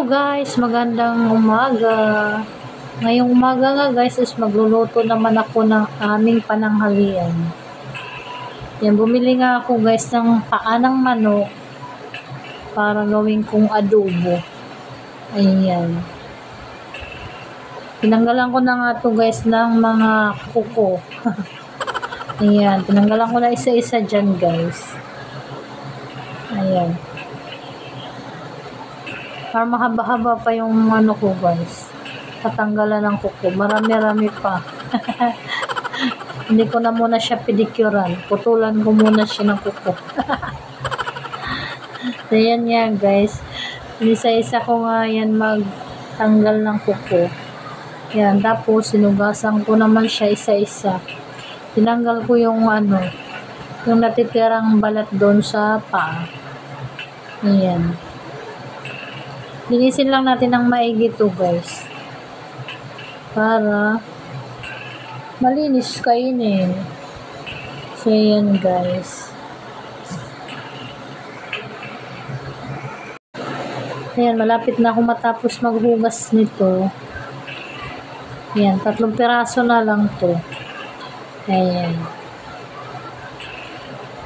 Guys, magandang umaga. Ngayong umaga nga guys is magluluto naman ako ng aming pananghalian. Yan, bumili nga ako guys ng paa ng manok para gawin kong adobo. Ayan. Tinanggalan ko na nga to guys ng mga kuko. Ayan, tinanggalan ko na isa-isa dyan guys. Ayan. Para mahaba-haba pa yung ano ko guys. Tatanggalan ng kuko. Marami-rami pa. Hindi ko na muna siya pedikuran. Putulan ko muna siya ng kuko. So yan yan guys. Isa-isa ko nga yan magtanggal ng kuko. Yan. Tapos sinugasan ko naman siya isa-isa. Tinanggal ko yung ano, yung natitirang balat doon sa paa. Ayan. Linisin lang natin ng maigi to guys. Para malinis kainin. So ayan guys. Ayan, malapit na ako matapos maghugas nito. Ayan, 3 piraso na lang to. Ayan.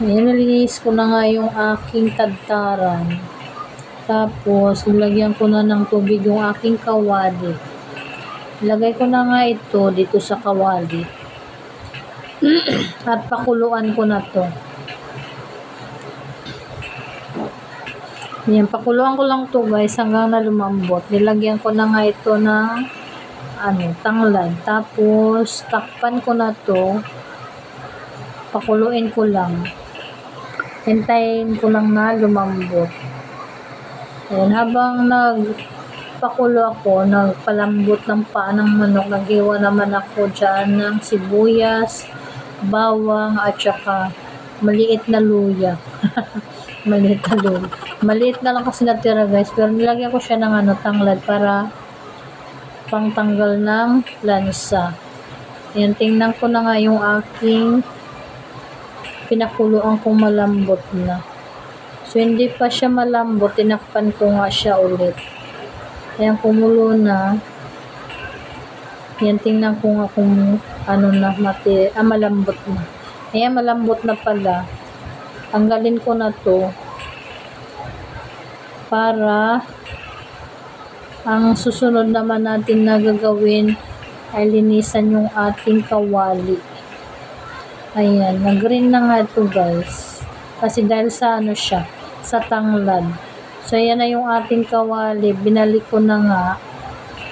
Ayan, nalinis ko na nga yung aking tadtaran. Tapos, nilagyan ko na ng tubig yung aking kawali. Ilagay ko na nga ito dito sa kawali. At pakuluan ko na to. Ayan, pakuluan ko lang to guys hanggang na lumambot. Nilagyan ko na nga ito ng tanglad. Tapos, takpan ko na to. Pakuluin ko lang. Hintayin ko lang na lumambot. Ayan, habang nagpakulo ako, nagpalambot ng paa ng manok, naghiwa naman ako dyan ng sibuyas, bawang, at saka maliit na luya. Maliit na luya. Maliit na lang kasi natira guys, pero nilagyan ko siya ng tanglad para pangtanggal ng lansa. Ayan, tingnan ko na nga yung aking pinakuluan kong malambot na. So, hindi pa siya malambot, tinakpan ko nga siya ulit. Ayan, kumulo na. Ayan, tingnan ko nga kung malambot na. Ayan, malambot na pala. Tanggalin ko na to para ang susunod naman natin na gagawin ay linisan yung ating kawali. Ayan, nag-green na nga ito guys. Kasi dahil sa siya, sa tanglad. So, ayan na yung ating kawali. Binalik ko na nga.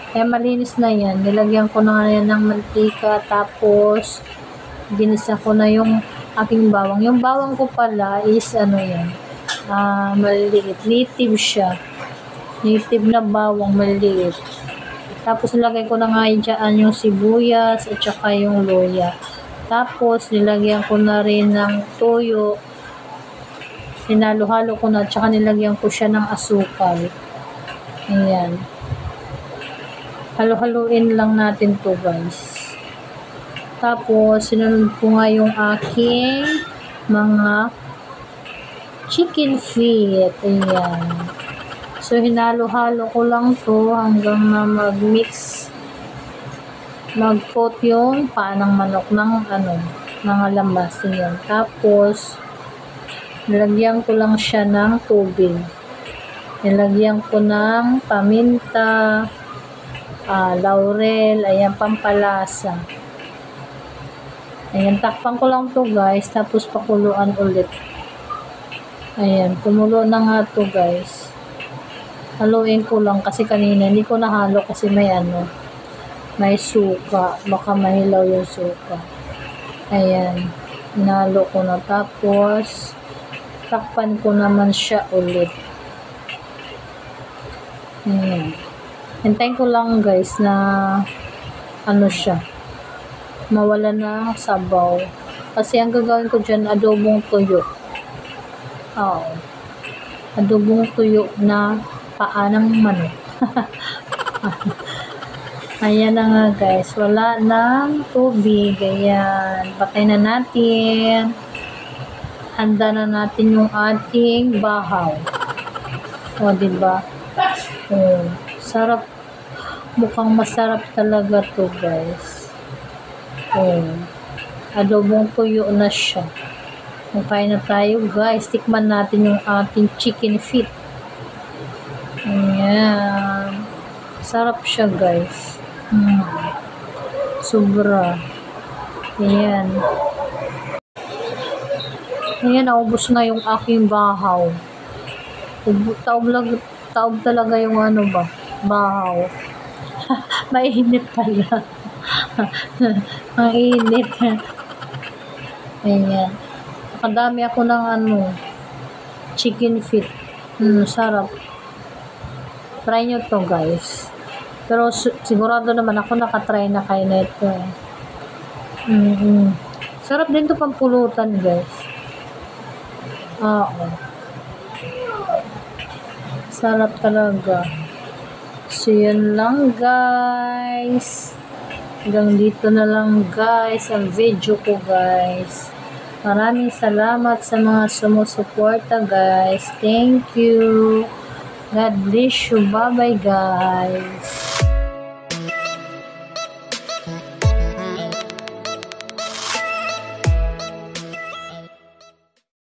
Kaya malinis na yan. Nilagyan ko na nga yan ng mantika. Tapos, ginisa ko na yung aking bawang. Yung bawang ko pala is yan. Maliliit. Native siya. Native na bawang maliit. Tapos nilagay ko na nga dyan yung sibuyas at saka yung luya. Tapos nilagyan ko na rin ng toyo. Hinalo-halo ko na at saka nilagyan ko siya ng asukal. Ayan. Halo-haluin lang natin to guys. Tapos sinunod ko nga yung aking mga chicken feet. Ayan. So, hinalo-halo ko lang to hanggang na mag-mix, mag-coat yung paa ng manok ng mga lamas. Yan. Tapos, nilagyan ko lang siya ng tubig. Nilagyan ko ng paminta, laurel, ayan, pampalasa. Ayan, takpan ko lang to guys, tapos pakuluan ulit. Ayan, kumulo na nga to guys. Haluin ko lang kasi kanina hindi ko nahalo kasi may suka. Baka mahilaw yung suka. Ayan. Nahalo ko na. Tapos, takpan ko naman siya ulit. Ayan. Hintayin ko lang guys na siya. Mawala na sabaw. Kasi ang gagawin ko dyan, adobong tuyo. Adobong tuyo na paa ng manok. Ayan na nga guys. Wala ng tubig. Ayan. Patay na natin. Handa na natin yung ating bahaw. O, diba? Oh, sarap. Mukhang masarap talaga to, guys. Oh, adobong tuyo na siya. Kain na tayo, guys. Tikman natin yung ating chicken feet. Ayan. Sarap siya, guys. Sobra. Ayan. Ayan, naubos na yung aking bahaw. Taob talaga yung ano ba? Bahaw. Mainit pala. Ang init. Ayan. Nakadami ako ng chicken feet. Sarap. Try nyo to, guys. Pero sigurado naman ako nakatry na kayo na ito. Sarap din to pampulutan, guys. Oo. Sarap talaga. So, yun lang, guys. Hanggang dito na lang, guys, ang video ko, guys. Maraming salamat sa mga sumusuporta, guys. Thank you. God bless you. Bye-bye, guys.